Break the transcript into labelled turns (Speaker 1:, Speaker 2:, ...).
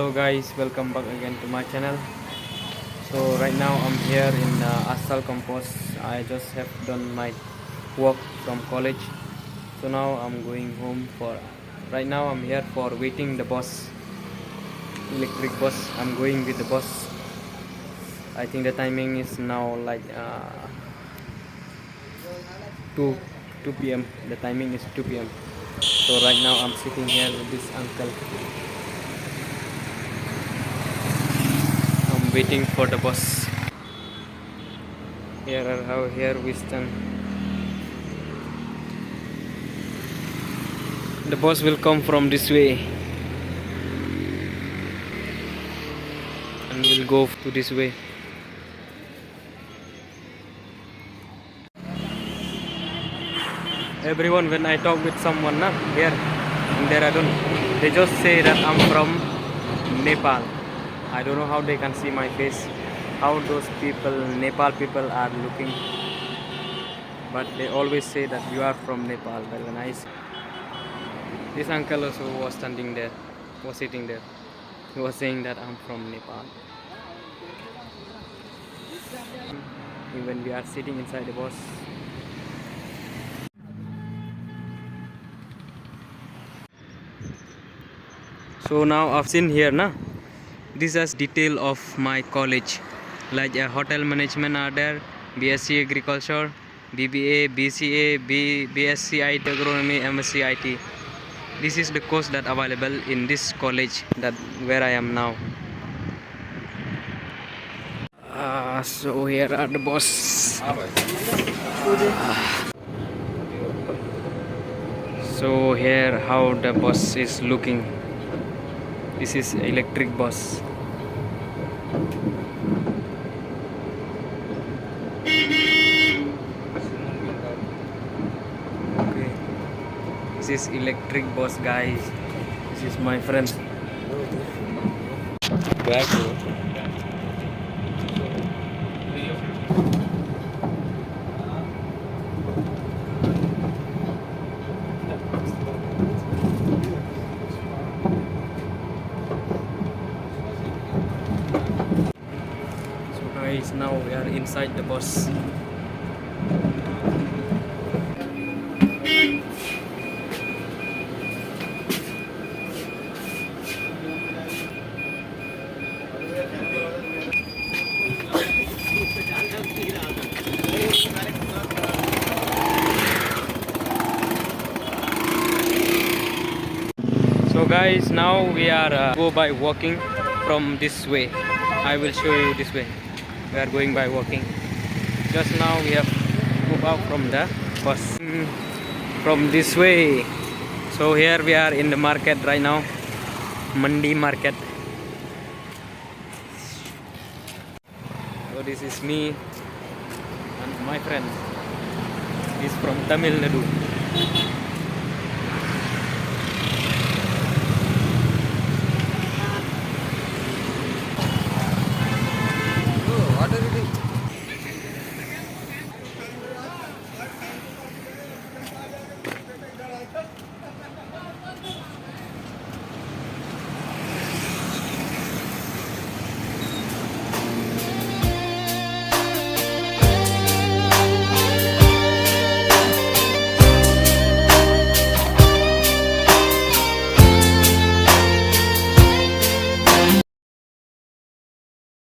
Speaker 1: Hello guys, welcome back again to my channel. So right now I'm here in Asal Compost. I just have done my work from college. So now I'm going home for. Right now I'm here for waiting the bus, electric bus. I'm going with the bus. I think the timing is now like 2 p.m. The timing is 2 p.m. So right now I'm sitting here with this uncle. I'm waiting for the bus. Here we stand. The bus will come from this way and we'll go to this way. Everyone, when I talk with someone here in Dehradun, they just say that I'm from Nepal. I don't know how they can see my face, how those people, Nepal people are looking, but they always say that you are from Nepal. Very nice. This uncle also was standing there, was sitting there. He was saying that I'm from Nepal. Even we are sitting inside the bus. So now I've seen here, this is detail of my college. Like hotel management are there, BSc Agriculture, BBA, BCA, BSc IT Agronomy, MSc IT. This is the course that available in this college that where I am now. So here are the bus. So here how the bus is looking. This is electric bus. Okay. This is electric bus, guys. This is my friend. Back. So guys, now we are inside the bus. So guys, now we are go by walking from this way. I will show you this way. We are going by walking. Just now we have moved out from the bus from this way. So here we are in the market right now, Mandi market. So this is me and my friend. He's from Tamil Nadu.